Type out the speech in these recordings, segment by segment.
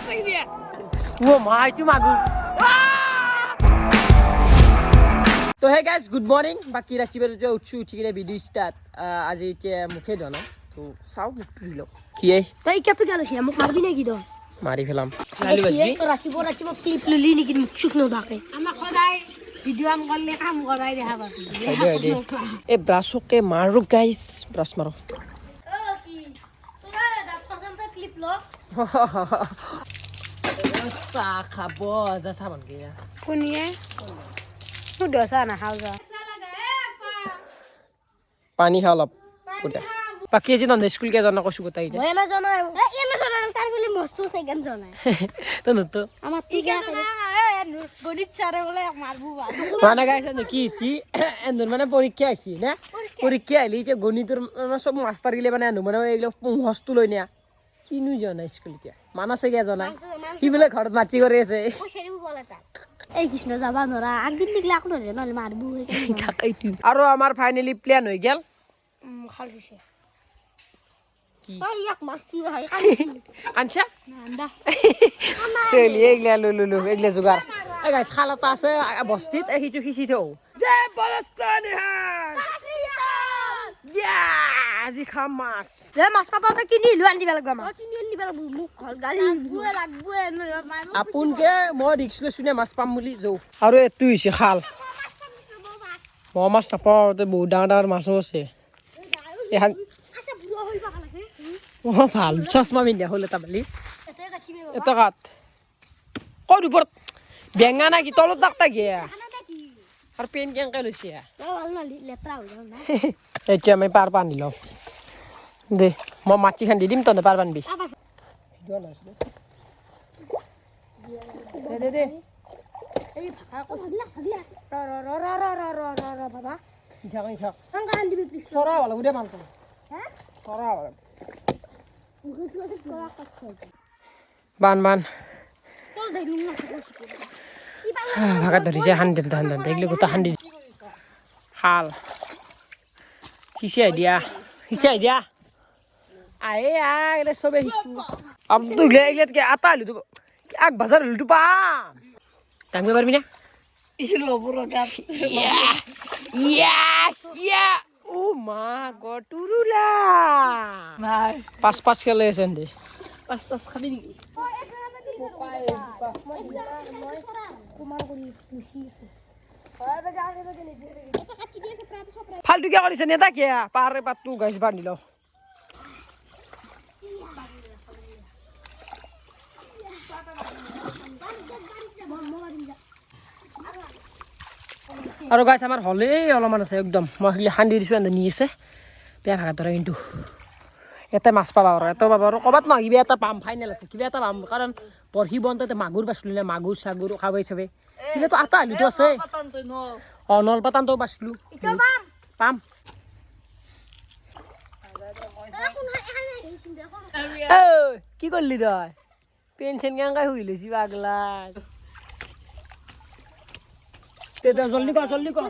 वो माइचू मागू तो हे गाइस गुड मॉर्निंग बाकी रातिपुৱা উঠি কিনে ভিডিঅ স্টাर्ट আজি এতিয়া মুখে ধোৱা তো চাও মুখ ধুই লও কি তই কেতে গেলছিস মোক মারবি নাকি তো মারি ফেলাম ৰাতিপুৱা ক্লিপ ললি নেকি মুখ চুক নদাকে আমাক সদায় ভিডিঅ আম করলে কাম করাই দেখা পাবি এ ব্রাশকে মারো গাইস ব্রাশ মারো কি তোরা দাঁত পছন্দ ক্লিপ ল সা খাব যা সাবান গিয়া কোনিয়ে তুই দসা না খাও যা পানি খাও অলপ পুরা বাকি আজি নন স্কুল কে জানা কসু কথা ইটা মই না জানাই এমে জানাই তার বলে মস্ত সেকেন্ড জানাই তো ন তো আমার ঠিক আছে গণিত চারে বলে মারবু মানে গাইস কি সি এন্দর মানে পরীক্ষা আইছি না পরীক্ষা আইলি যে গণিতর সব মাস্টার গিলে মানে আনু মানে এগুলো হস্তু লই না কিনু জানা স্কুল কে মানসে গে জানা কি বলে ঘরত মাছি করে আছে ও সেরিবু বলা চা এই কৃষ্ণ যাবা নরা একদিন নিকলে আকলো রে নলে মারবু থাকাই তুই আর আমার ফাইনালি প্ল্যান হই গেল খালুছে কি ভাই এক মাস্তি ভাই আনছা নান্দা চলি এগলা লুলু এগলা জুগার এই গাইস খালাতা আছে বস্তিত এই হিচু হিচি থৌ যে বলস্তানি হাই ইয়া আজি খাম মাছ যে মাছ পাপা তো কিনি লু আনি দিবা লাগবা মা কিনি আনি দিবা লাগবো মুখ ঘর গালি লাগবো আপুনকে মই ৰিক্স লৈছুনে মাছ পাম বুলি যৌ আৰু এটো হৈছে খাল মই মাছ নাপাওঁ তে বহুত ডাঙৰ ডাঙৰ মাছো আছে এখন ভাল চশমা পিন্ধা হ'ল এটা বুলি এটা কাট ক'ত ওপৰত বেঙা না কি তলত দাক্তা গিয়া আৰু পেন কেনেকৈ লৈছে এতিয়া আমি পাৰ পানী লওঁ দে মই মাছি খান্দি দিম তহঁতে পাৰ পানবি দে দে এই ভাষা কইলা ৰ বাবা ইঠাক ইঠাক সংগা আন দিবি প্লিজ চৰা ভাল দে মালটো হে চৰা ভাল মুখে কৰা কথা বান বান তল দেই নি না ভাগাত ধৰিছে হান্দিম হান্দান দেখলি গোটা হান্দি হাল সিঁচাই দিয়া আহে আগে চবে সিঁচু তুই এগিলাতকে আটা হলো তো আগ বাজাৰ হলো তো পাম দাঙিব পাৰিবি না ও মা গটুৰুলা নাই পাঁচ খেলে আছে দে পাঁচ খাবি নেকি ফালতু কিয় কৰিছে নেতা কিয় পাৰে পাতটো গাছ বান্ধি ল আৰু গাছ আমাৰ হলেই অলপমান আছে একদম মই খান্দি দিছোঁ নি আছে বেয়া ভাগা ধৰে কিন্তু এটা মাছ পাবা আৰু এটা পাবা আৰু ক'ৰবাত নহয় কিবা এটা পাম ফাইনেল আছে কিবা এটা পাম কাৰণ পৰহি বন্ধ মাগুৰ পাইছিলোঁ নে মাগুৰ চাগুৰ খাব হিচাপে সেইটোতো আটা আলুটো আছে অঁ নলপাতানটো পাইছিলোঁ পাম কি কৰিলি তই পেঞ্চন কেনেকৈ শুই লৈছি পাগলা জলদি কৰ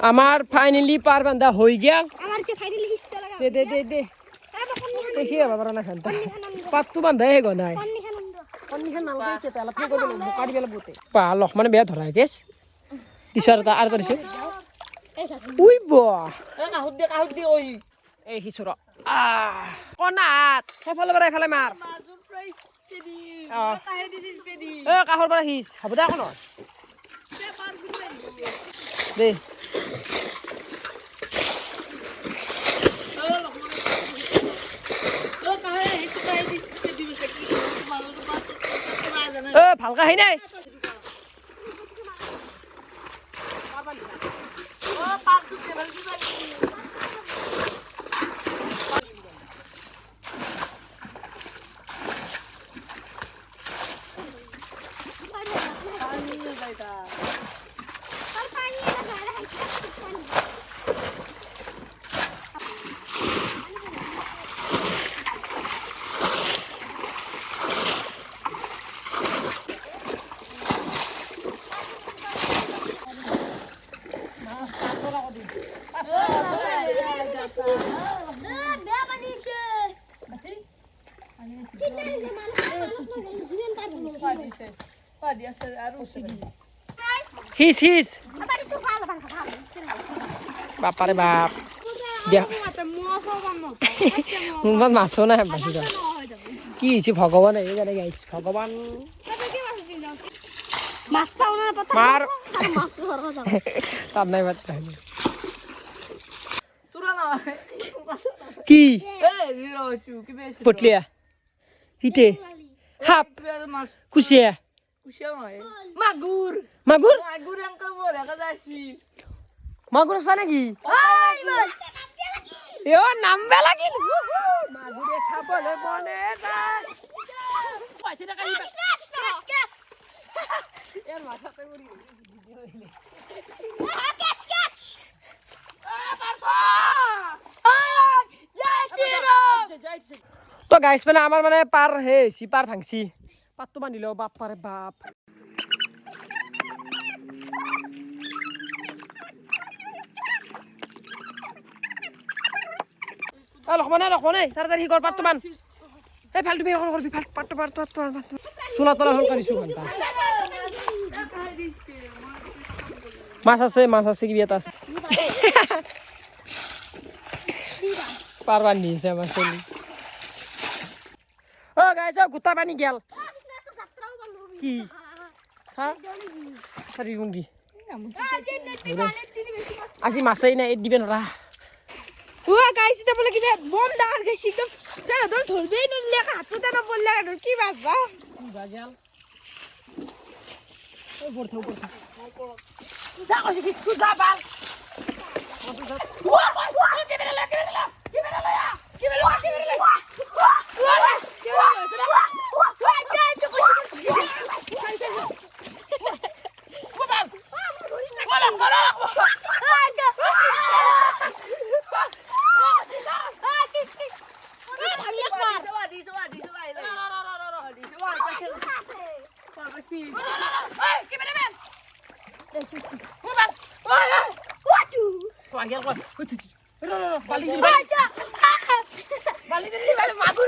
আমাৰ ফাইনেলি পাৰ বান্ধা হৈ গেল দে দেখি পাৰ না খান পাতটো বান্ধাই হে গনাই পালক মানে বেয়া ধৰা গেছ দিছৰ এটা আৰু দিছো উই এই সিচুৰ কনাত সেইফালে পৰা এইফালে মাৰ কাষৰ পৰা সিচ হ'ব দে আকৌ দে ভালকা আহি নাই হিস বাপারে বাপ দিয়া মোৰ মাছো নাই বাছি কি হৈছে ভগৱান এই জানে গাইছ ভগৱান মাছ পাও না পতা মাৰ মাছ ভরা যাও তাত নাই বাত তোরা না কি এ রিরোচু কি বেশি পটলিয়া হিটে হাপ মাছ কুচিয়া কুশিয়া নয় মাগুর মাগুর মাগুর আঙ্কা বলে কাজাসি মাগুর আছে নাকি এ নামবে লাগিল মাগুরে খাবলে বনে যায় পয়সা টাকা দিবা ক্যাচ এর মাথাতে উড়ি তো গাইছ মানে আমার মানে পার হেছি পার ভাঙছি পাতটো বান্ধিল বাপ পারে বাপ লক্ষণে তাড়াতাড়ি কর পাতটো বান এই ফালতু বের করবি পাতটো সোলা তোলা হল করিছো ঘন্টা মাছ আছে কি বিয়াত আছে পারবার নিছে আমার চলি ও গাইছ গুতা পানি গেল কি সারি গুঙ্গি আজি মাছেই নাই দিবেন রা ও গাইস এটা বলে কি বম দাঁড় গেছি তো তারা দল ধরবেই না লেখা হাতটা না বললে আর কি বাসবা কি বাগেল ও পড়তে যা কইছি কিছু যা বাল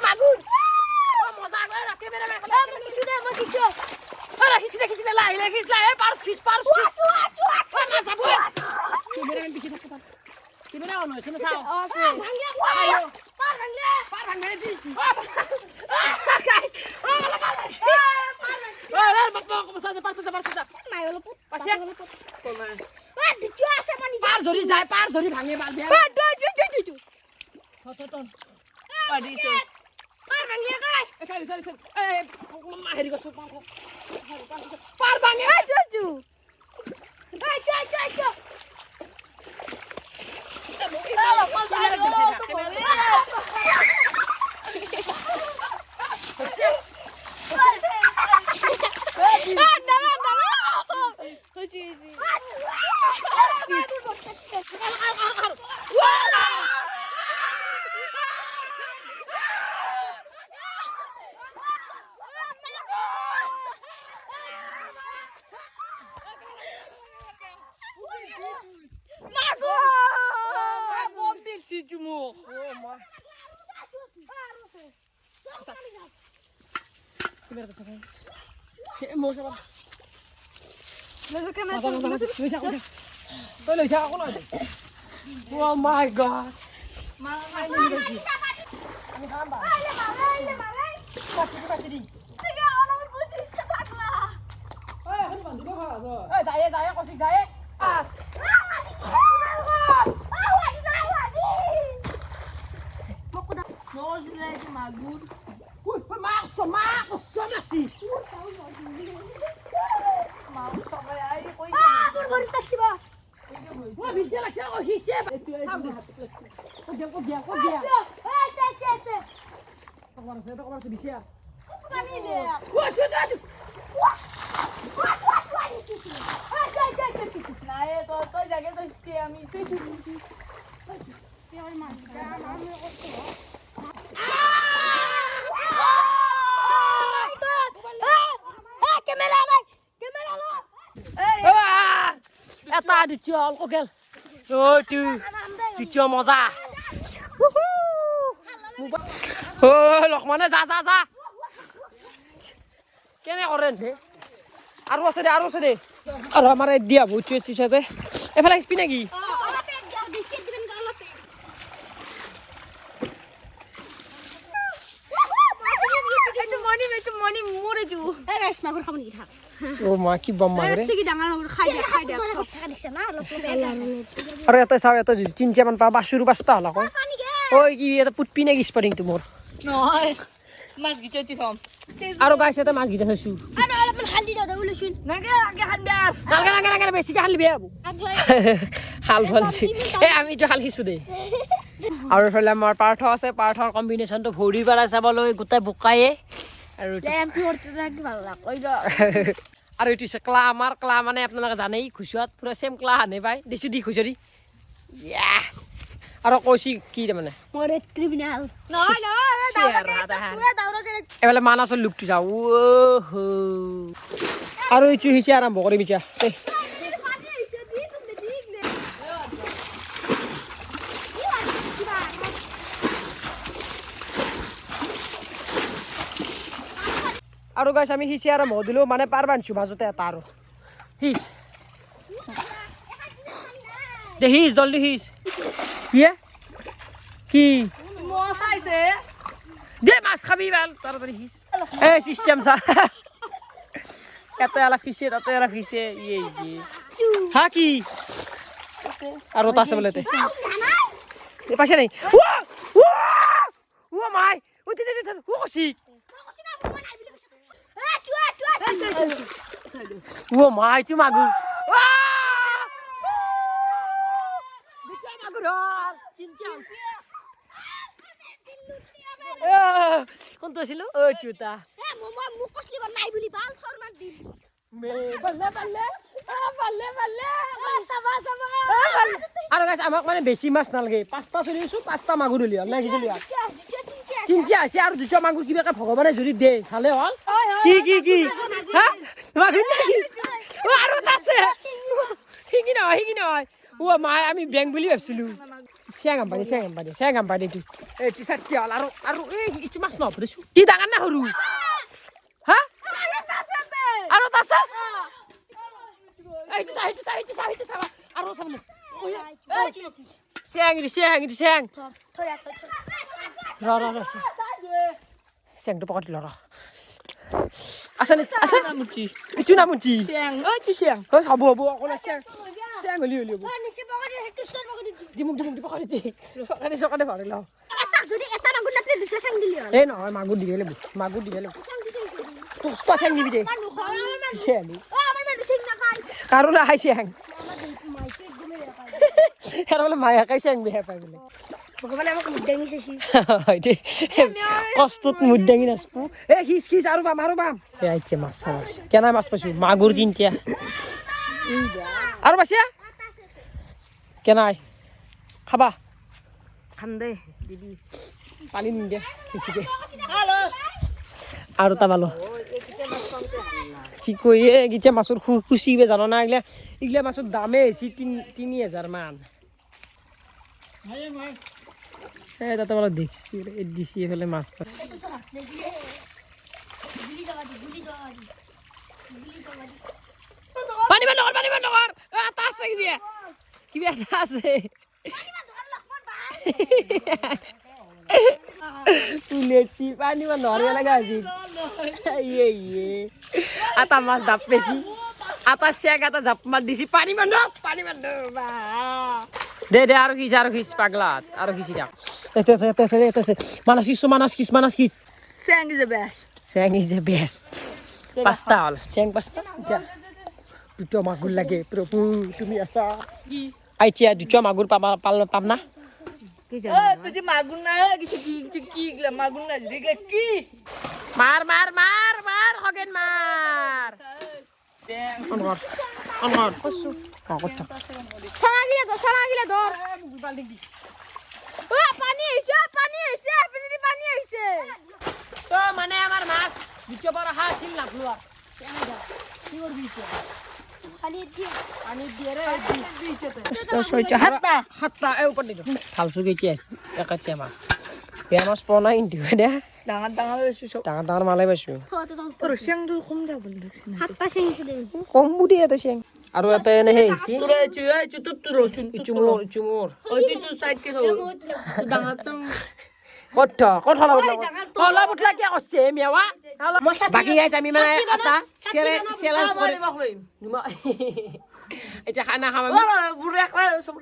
মাগুর মজা করে রাখে বেরে কিছু দে আমার কিছু আরে কিছু লাই পার খিস মাছ আবু ক্যামেরা ম্যান পিছে থাকতে পার ক্যামেরা অন হইছে না সাও আছে ভাঙিয়া পার ভাঙলে দি আরে বাবা কমসা যে পারতে নাই হলো পুত পাশে কোনা দিছো আছে মানি পার ধরি ভাঙে মার দে দু তো পাডিছো পার ভাঙিয়া গায় সরি এই হেরি গছ পার ভাঙে জু Oh my god. মাগুর Março, Maxi. Oi, me dela, chega, receba. Agora você bicha. Eta dijual kogel. Oh dijual moza. Oh Lokmana za. কেনে কৰে দে আৰু আছে দে আৰু আমাৰ দিয়া বহুত চুইছে সাথে এফালে স্পি নেকি ও মা কি বম মাৰে আৰু এটা চাও এটা যদি 3 মান পা 5 5টা হলা কই ওই কি এটা পুটপি নেকি স্পারিং তো মোর নহয় মাছ গিচি থম আৰু গাইছ এটা মাছ গিতা থৈছো নাগে বেছিকে হালি বেয়া হব হাল ফালছি আমি তো হালখিছো দে আৰু এফালে আমাৰ পাৰ্থ আছে পাৰ্থৰ কম্বিনেশ্যনটো ভৰি পাৰা চাবলৈ গোটাই বোকায়ে আৰু আৰু এইটো আছে ক্লা আমাৰ ক্লা মানে আপোনালোকে জানেই খুচুৱাত পুৰা সেম ক্লা আনে পাই দিছো দি খুচৰি আৰু কৈছি কি তাৰমানে এফালে মানাছৰ লুকটো যাওঁ আৰু এইটো হৈছে আৰম্ভ কৰিম এতিয়া আৰু গাইছ আমি সিঁচি আৰম্ভ দিলোঁ মানে পাৰ বান্ধিছোঁ মাজতে এটা আৰু সিঁচ দে সিঁচ জলদি সিঁচ কি দে মাছ খাবি ভাল তাড়াতাড়ি সিঁচ এই চিষ্টেম চা এটা অলপ সিঁচে তাতে অলপ সিঁচে হা কি আৰু এটা আছে বোলে পাইছে নাই মাই কৈছি মাই তুই মাগুৰ কোনটো আছিল চুতা আৰু গাইছ আমাক মানে বেছি মাছ নালাগে 5টা চলিছো 5টা মাগুৰ উলিয়াল নাই কি চিন্তা আছে আৰু 2টা মাগুৰ কিবাকে ভগৱানে যদি দে ভালে হ'ল কি হা মাগুৰ নেকি আৰু আছে হিকি নহয় মাই আমি বেং বুলি ভাবিছিলো চেঙাম পাৰি এইটো এই টি-চাৰ্ট হ'ল আৰু এইটো মাছ নহৰিছো কি ডাঙৰ না সৰু হা আৰু আছে এইটো চাবা আৰু চাবলে চেং চেংটো পকাই দিল আছে ইটো নামুচি হ'ব অকলে চেং হলি দিমুক পকাই দি চকাতে ভৰাই লওঁ এই নহয় মাগুৰ দিহে লাগিব তোক চেং দিবি দে কাৰো নাখাই চেং বোলে মায়াকাই চেং বেয়া পাই বোলে কষ্টত মুদ দাঙি নাচবো খিচ আৰু বাম আহিছে মাছ কেনে মাছ পাইছো মাগুৰ 3টা আৰু পাইছা কেনাই খাবা খাম দে দিদি পানী নিদে বেছিকে আৰু তা ভালো কি কয় এইগিটা মাছৰ খুচিবে জানো না এইগিলা মাছৰ দামে হৈছে 3,000 মান তাতে বলে দেখছি দিছি এফালে মাছ পানী বন্ধ কর এটা আছে কিবা এটা আছে তুলেছি পানী বন্ধ হওয়ার লাগা আছে আটা মাছ ডাব পেছি আটা শেখ আটা জাপ মার দিছি পানী বন্ধ দে আৰু খিচ পাগলাত আৰু খিচি দাও এতে মানাস কিস Sang is the best. Sang is the best. Pasta all. Sang pasta. Ja. Duto magur lagi. Propu tumi asa. Aicia duto magur pam na. तुझे मागून नाही की मागून नाही की मार खगेन मार অনগর কসু কত ছানা গিলা ধর ও পানি আইছে পানি আইছে তো মানে আমার মাছ দুটো বড় হাসিল না ফ্লোয়ার কি করবি তো পানি দিয়ে রে দিতে তো হাতটা এ উপর দিও ফালসু গেছি আছে একাছে মাছ বেয়া মাছ পোৱা নাই কিন্তু দে ডাঙৰ ডাঙৰ লৈছো চব ডাঙৰ ডাঙৰ মালে পাইছোঁ ৰচিয়াংটো কম যাব লাগিছে সাতটা চিঙিছো দে কম বুঢ়ী এটা চেং আৰু এটা এনে সেই আহিছে তোৰ এইটো তোৰ ৰচুন ইচুমোৰ ইচুমোৰ তোৰ চাইড কে থব ডাঙৰটো ক'ত হলা বুটলা কিয় কৰছে মেৱা বাকী গাইছ আমি মানে এটা চেলেঞ্জ কৰি এতিয়া খানা খাম আমি বুঢ়ে একলা চব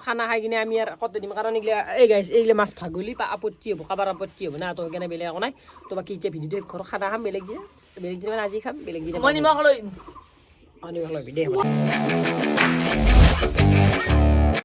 খানা খাই কিনে আমি আৰু কত দিম কাৰণ এইগিলা এই গাইছ এইগিলা মাছ ভাগলি বা আপত্তি হ'ব কাবাৰ আপত্তি হ'ব না তো সেইকাৰণে বেলেগ একো নাই তো বাকী এতিয়া ভিডিঅ'টো ঘৰ খানা খাম বেলেগ দিন মানে আজি খাম বেলেগ দিন মই নিমখ লৈ নিমখ লবি দে